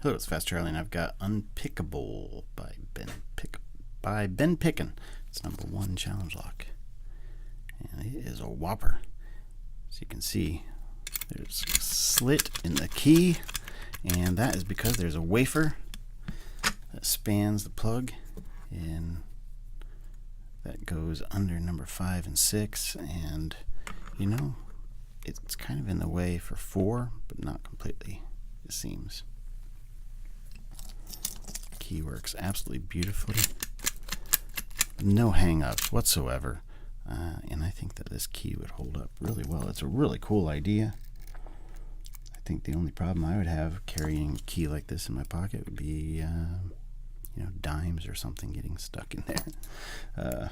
Hello, it's Fast Charlie, and I've got Unpickable by Been Pickin. It's #1 challenge lock, and it is a whopper. As you can see, there's a slit in the key, and that is because there's a wafer that spans the plug, and that goes under number 5 and 6, and you know, it's kind of in the way for 4, but not completely, it seems. Key works absolutely beautifully. No hang-ups whatsoever. And I think that this key would hold up really well. It's a really cool idea. I think the only problem I would have carrying a key like this in my pocket would be, dimes or something getting stuck in there. I'm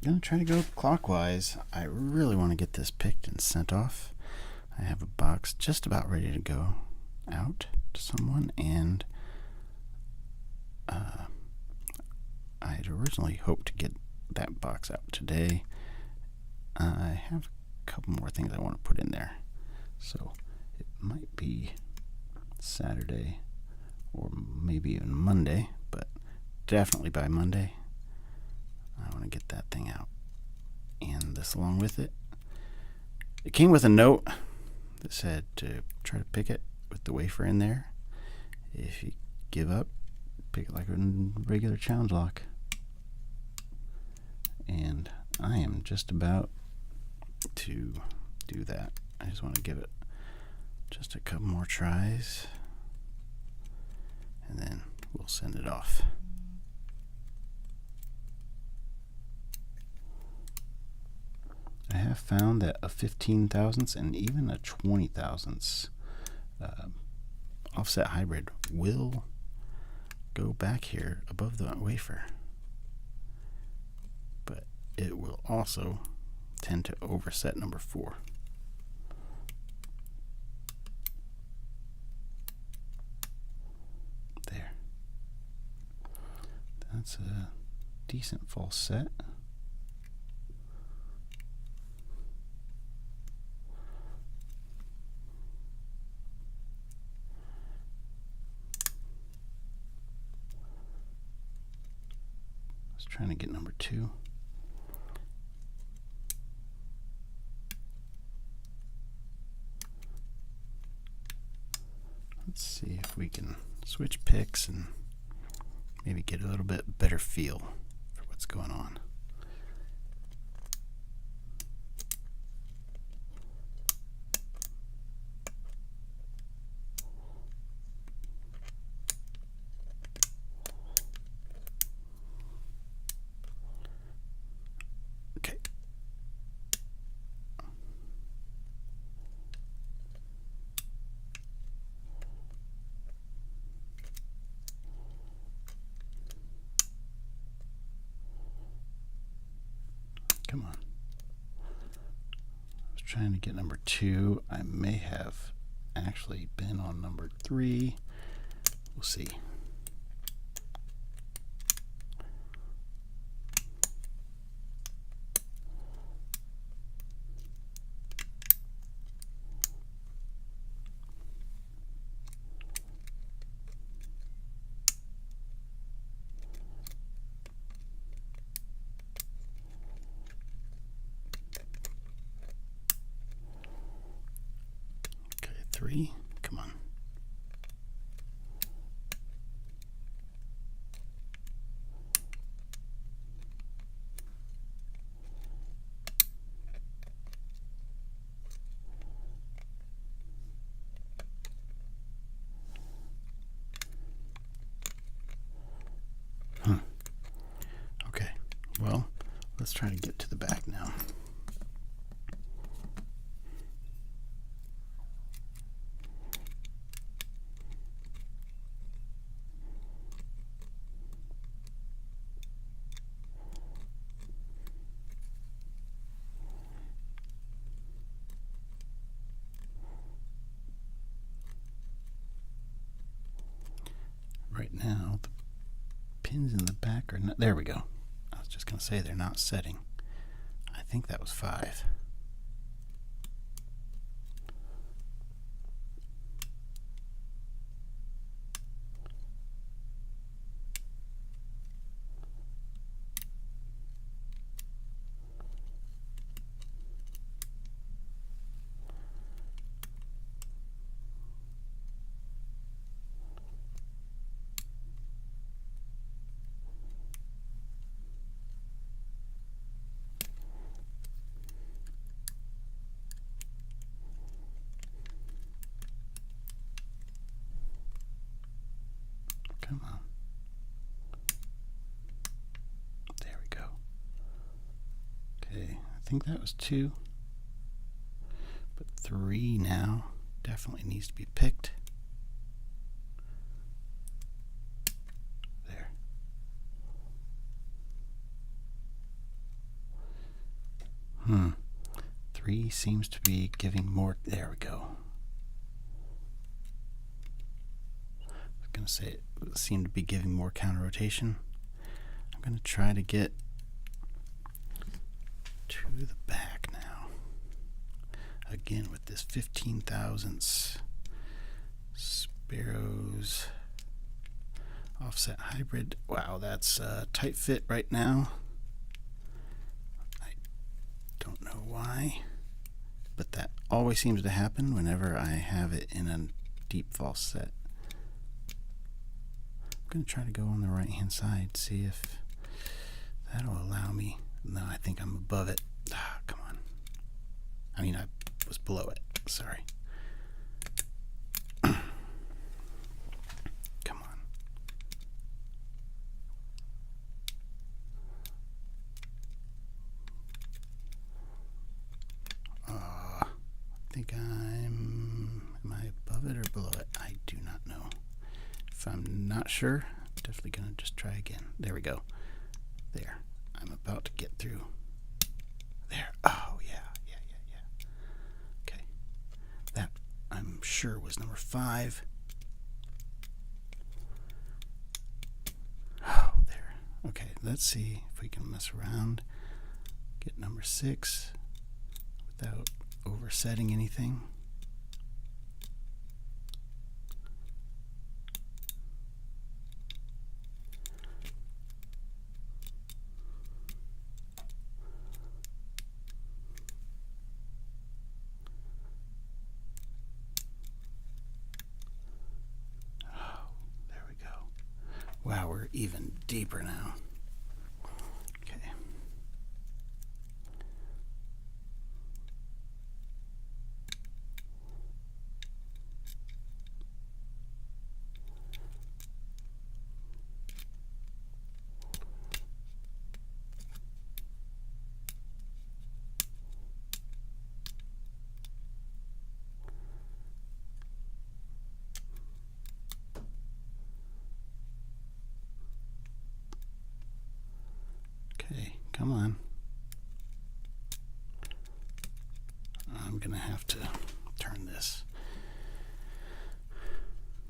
going to try to go clockwise. I really want to get this picked and sent off. I have a box just about ready to go out to someone, and I had originally hoped to get that box out today. I have a couple more things I want to put in there, so it might be Saturday or maybe even Monday, but definitely by Monday I want to get that thing out, and this along with it. It came with a note that said to try to pick it with the wafer in there. If you give up, pick it like a regular challenge lock. And I am just about to do that. I just want to give it just a couple more tries, and then we'll send it off. I have found that a 15 thousandths and even a 20 thousandths offset hybrid will go back here above the wafer, but it will also tend to overset number 4. There. That's a decent false set. Trying to get number 2. Let's see if we can switch picks and maybe get a little bit better feel for what's going on. Come on. I was trying to get number 2. I may have actually been on number 3. We'll see. Okay, 3. Come on. Okay, well, let's try to get to the back now. Right now, the pins in the back are not. There we go. I was just going to say they're not setting. I think that was 5. think that was 2. But 3 now definitely needs to be picked. There. Hmm. 3 seems to be giving more. There we go. I was going to say it seemed to be giving more counter rotation. I'm going to try to get to the back now. Again with this 15 thousandths Sparrows offset hybrid. Wow, that's a tight fit right now. I don't know why, but that always seems to happen whenever I have it in a deep false set. I'm going to try to go on the right hand side, see if that'll allow me. No, I think I'm above it. Ah, come on. I mean, I was below it. Sorry. Come on. I think am I above it or below it? I do not know. If I'm not sure, I'm definitely going to just try again. There we go. There. I'm about to get through. There. Oh, yeah. Okay. That, I'm sure, was number 5. Oh, there. Okay, let's see if we can mess around. Get number 6 without oversetting anything. Wow, we're even deeper now. Okay. Okay, come on. I'm gonna have to turn this.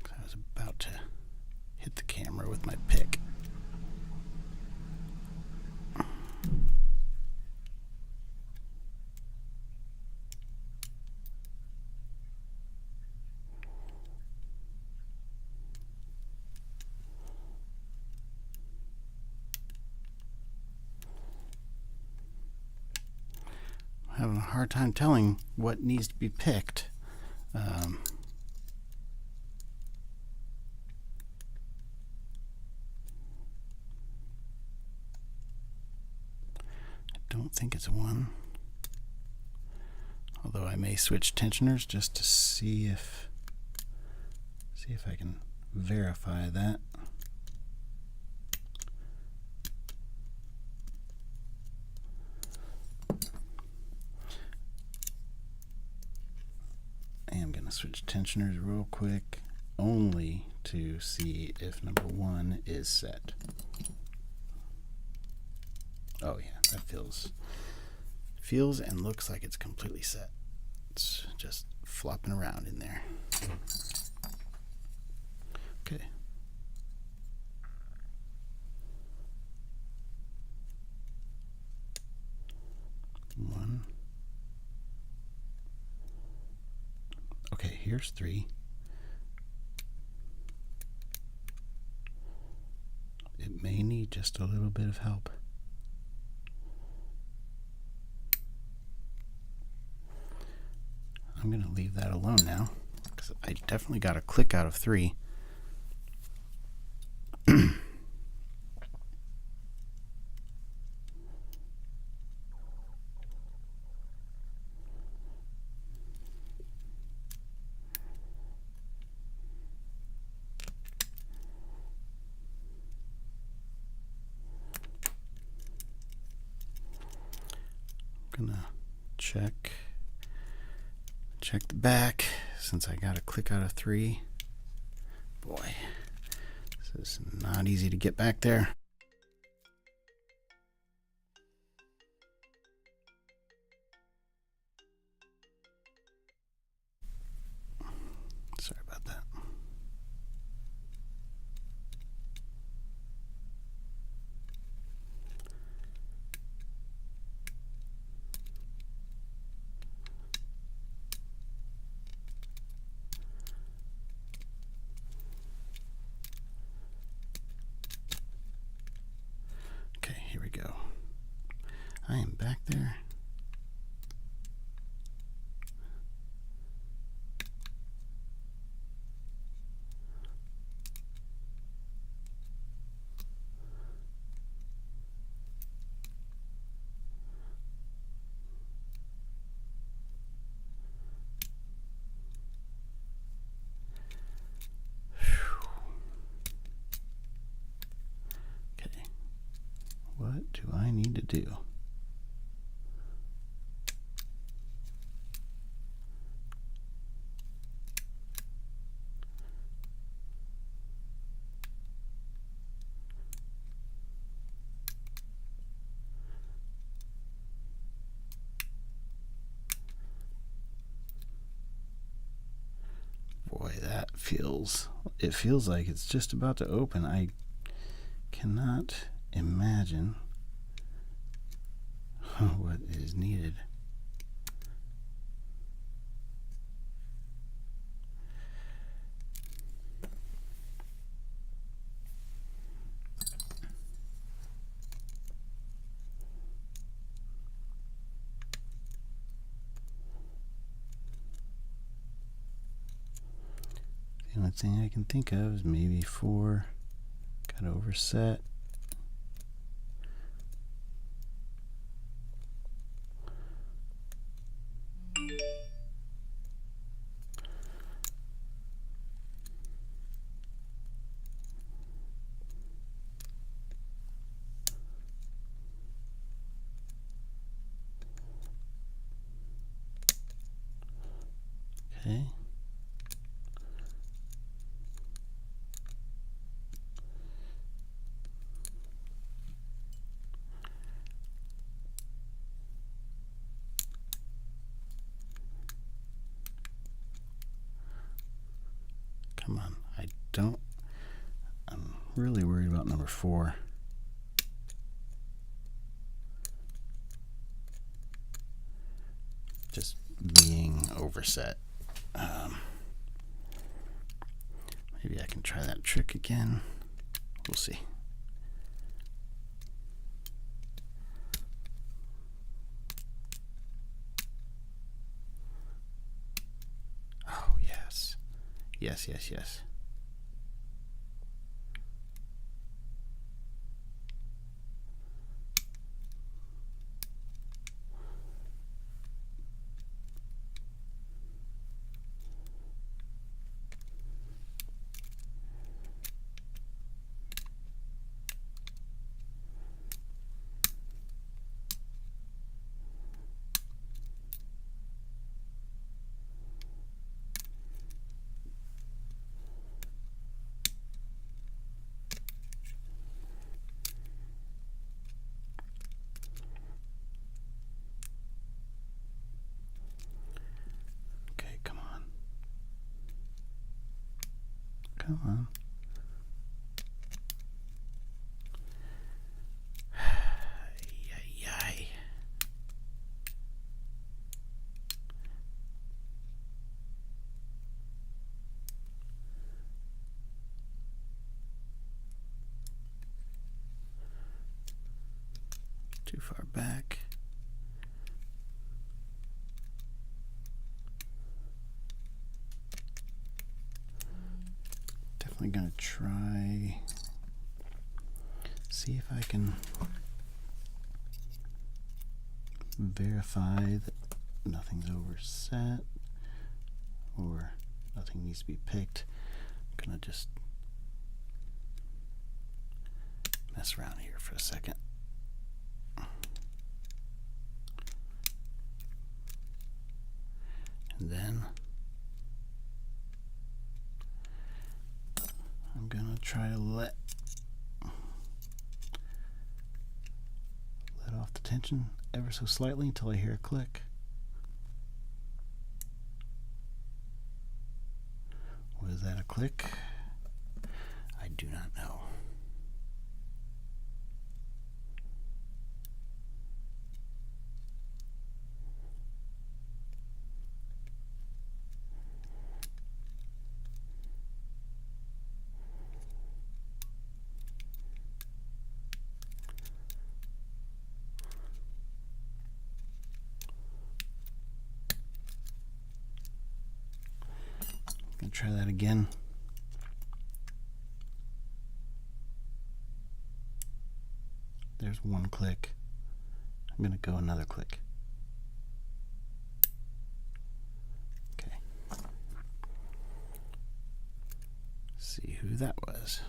I was about to hit the camera with my pick. Having a hard time telling what needs to be picked. I don't think it's 1. Although I may switch tensioners just to see if I can verify that. I'm going to switch tensioners real quick, only to see if number 1 is set. Oh yeah, that feels and looks like it's completely set. It's just flopping around in there. Okay. One. Okay, here's 3. It may need just a little bit of help. I'm going to leave that alone now, because I definitely got a click out of 3. Gonna check the back, since I got a click out of 3. Boy, this is not easy to get back there. Sorry about that. Okay, here we go. I am back there. Okay, what do I need to do? Boy, it feels like it's just about to open. I cannot imagine what is needed. The only thing I can think of is maybe 4 got overset. Okay. Come on. I'm really worried about number 4. Just being overset. Maybe I can try that trick again. We'll see. Oh, yes. Yes, yes, yes. Come on. Yay. Too far back. Definitely gonna try, see if I can verify that nothing's overset or nothing needs to be picked. I'm gonna just mess around here for a second. And then I'm going to try to let off the tension ever so slightly until I hear a click. Was that a click? I do not know. Gonna try that again. There's one click. I'm gonna go another click. Okay. See who that was.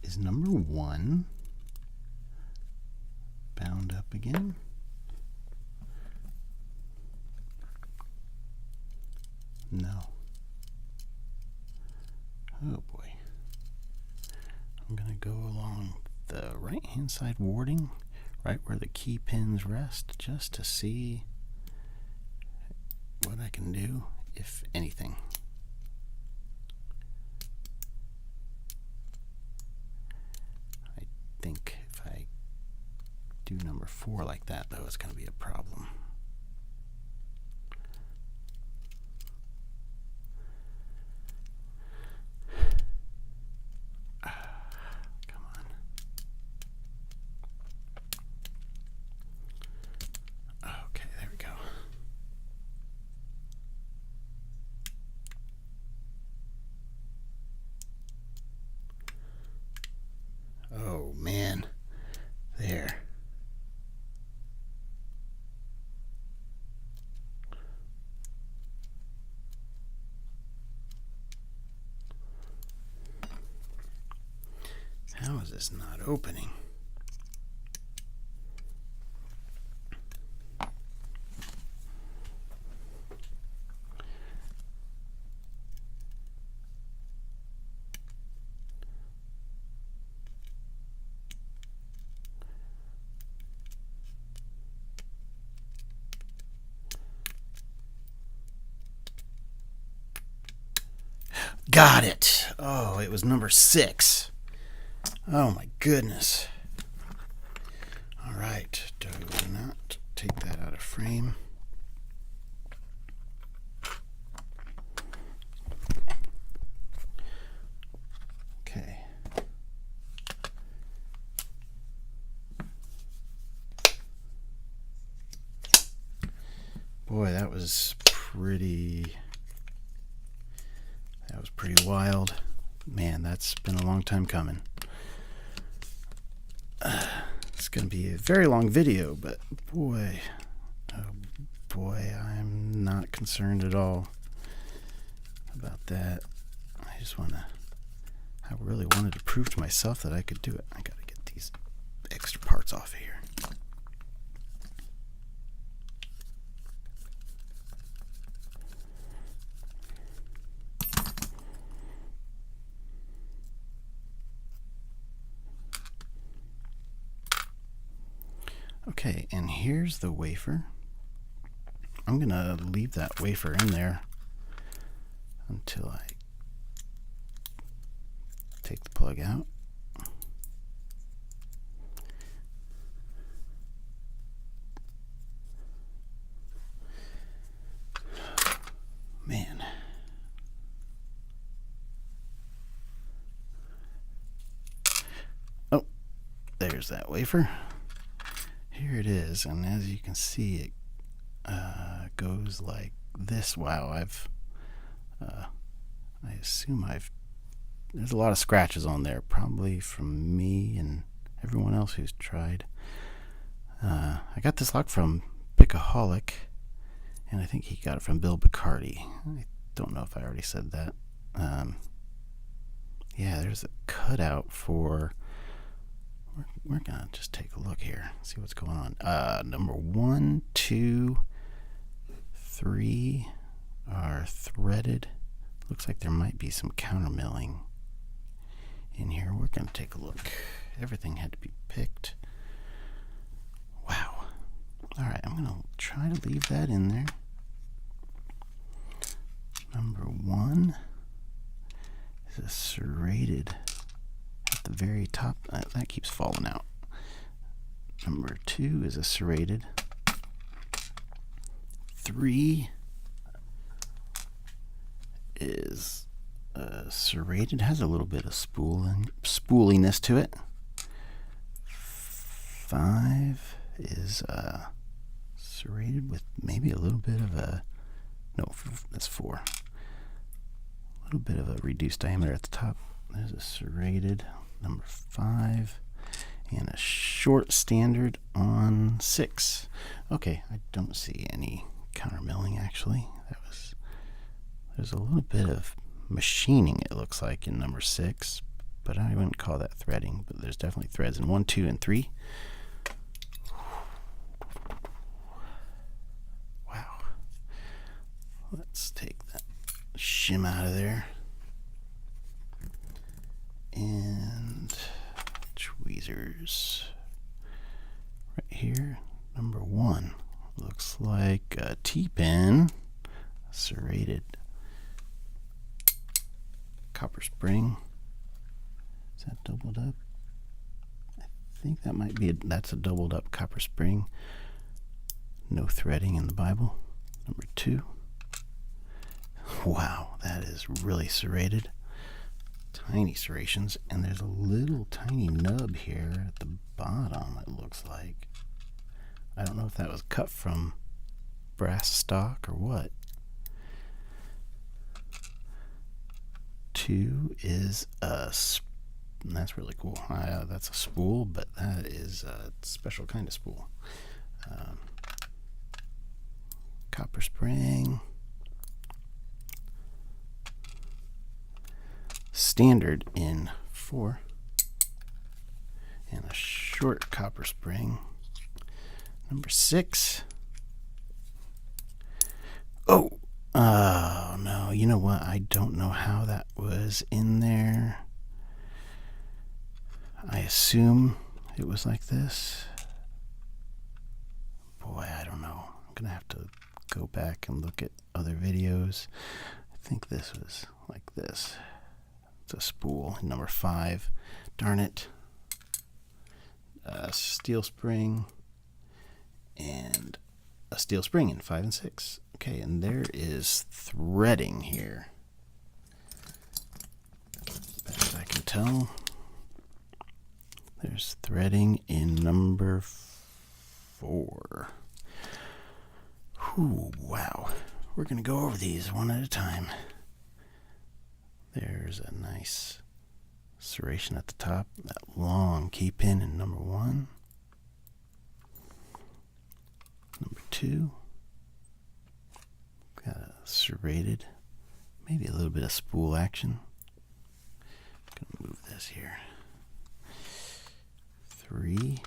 Is number 1 bound up again? No. Oh boy. I'm going to go along the right hand side warding, right where the key pins rest, just to see what I can do, if anything. I think if I do number 4 like that, though, it's going to be a problem. Come on. Okay, there we go. Oh, man. There. How is this not opening? Got it. Oh, it was number 6. Oh my goodness. All right, do not take that out of frame. Okay. Boy, that was pretty wild. Man, that's been a long time coming. It's going to be a very long video, but boy, oh boy, I'm not concerned at all about that. I really wanted to prove to myself that I could do it. I got to get these extra parts off of here. Okay, and here's the wafer. I'm going to leave that wafer in there until I take the plug out. Man. Oh, there's that wafer. Here it is, and as you can see, it goes like this. Wow, I assume I've there's a lot of scratches on there, probably from me and everyone else who's tried. I got this lock from Pickaholic, and I think he got it from Bill Bacardi. I don't know if I already said that. Yeah, there's a cutout for... We're going to just take a look here, see what's going on. Number 1, 2, 3 are threaded. Looks like there might be some countermilling in here. We're going to take a look. Everything had to be picked. Wow. Alright, I'm going to try to leave that in there. Number 1 is a serrated at the very top. That keeps falling out. Number 2 is a serrated. 3 is serrated, has a little bit of spooliness to it. 5 is serrated with maybe a little bit of a... No, that's 4. A little bit of a reduced diameter at the top. There's a serrated number 5 and a short standard on 6. Okay, I don't see any countermilling actually. There's a little bit of machining, it looks like, in number 6, but I wouldn't call that threading. But there's definitely threads in 1, 2, and 3. Wow. Let's take that shim out of there. And tweezers. Right here, number 1. Looks like a T-pin, serrated copper spring. Is that doubled up? I think that might be that's a doubled up copper spring. No threading in the Bible. Number 2. Wow, that is really serrated. Tiny serrations, and there's a little tiny nub here at the bottom, it looks like. I don't know if that was cut from brass stock or what. 2 is that's really cool. That's a spool, but that is a special kind of spool. Copper spring. Standard in 4. And a short copper spring. Number 6. Oh no, you know what? I don't know how that was in there. I assume it was like this. Boy, I don't know. I'm gonna have to go back and look at other videos. I think this was like this. It's a spool. Number 5. Darn it. Steel spring. And a steel spring in 5 and 6. Okay, and there is threading here. Best I can tell. There's threading in number 4. Whew, wow. We're going to go over these one at a time. There's a nice serration at the top. That long key pin in number 1. Number 2. Got a serrated, maybe a little bit of spool action. Gonna move this here. 3.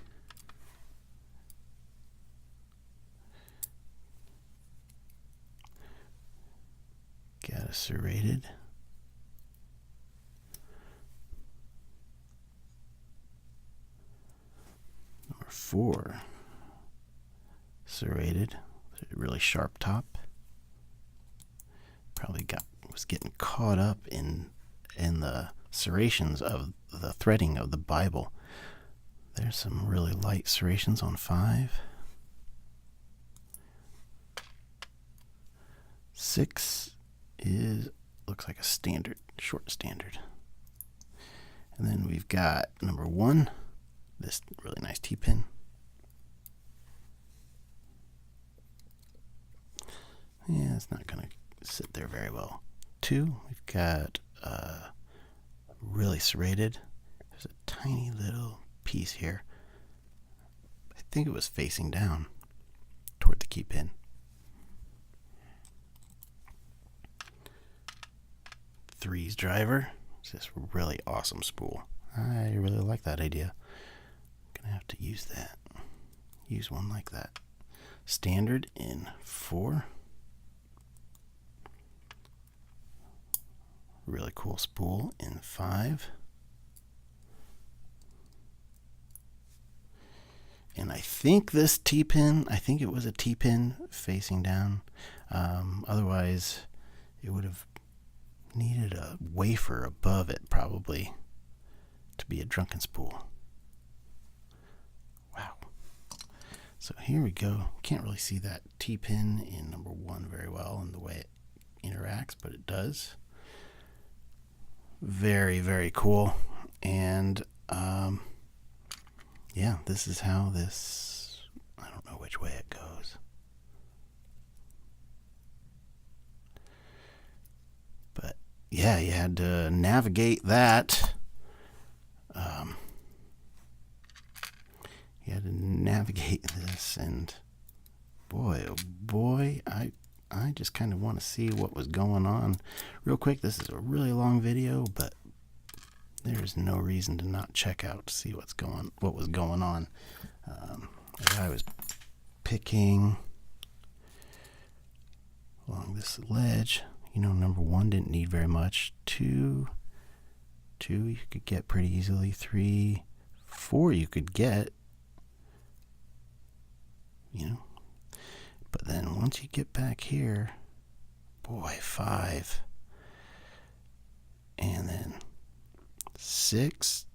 Got a serrated. Number 4. Serrated, really sharp top. Probably was getting caught up in the serrations of the threading of the Bible. There's some really light serrations on 5. 6 looks like a standard, short standard. And then we've got number 1, this really nice T-pin. Yeah, it's not going to sit there very well. 2, we've got really serrated. There's a tiny little piece here. I think it was facing down toward the key pin. Threes driver. It's this really awesome spool. I really like that idea. I'm gonna have to use that. Use one like that. Standard in 4. Really cool spool in 5. And I think this T-pin, I think it was a T-pin facing down. Otherwise, it would have needed a wafer above it probably to be a drunken spool. Wow. So here we go. Can't really see that T-pin in number 1 very well in the way it interacts, but it does. Very, very cool. And yeah, this is how this, I don't know which way it goes. But yeah, you had to navigate that. You had to navigate this, and boy, oh boy, I just kind of want to see what was going on. Real quick, this is a really long video, but there's no reason to not check out to see what was going on. As I was picking along this ledge, you know, number 1 didn't need very much. 2 you could get pretty easily. 3, 4 you could get, you know. But then once you get back here, boy, 5. And then 6.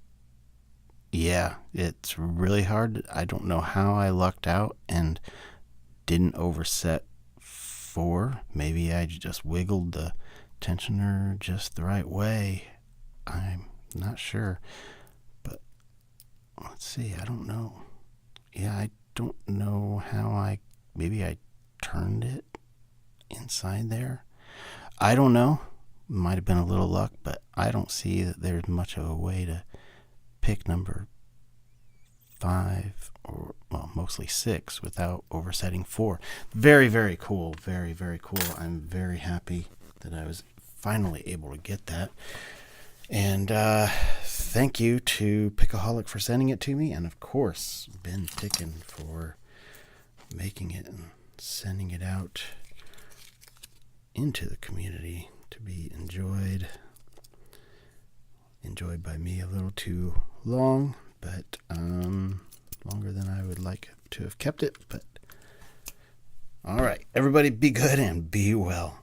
Yeah, it's really hard. I don't know how I lucked out and didn't overset 4. Maybe I just wiggled the tensioner just the right way. I'm not sure. But let's see, I don't know. Yeah, I don't know how maybe I turned it inside there. I don't know. Might have been a little luck, but I don't see that there's much of a way to pick number 5 or, well, mostly 6 without oversetting 4. Very, very cool. Very, very cool. I'm very happy that I was finally able to get that. And thank you to Pickaholic for sending it to me, and of course Been Pickin for making it and sending it out into the community to be enjoyed by me. A little too long, but longer than I would like to have kept it. But all right, everybody, be good and be well.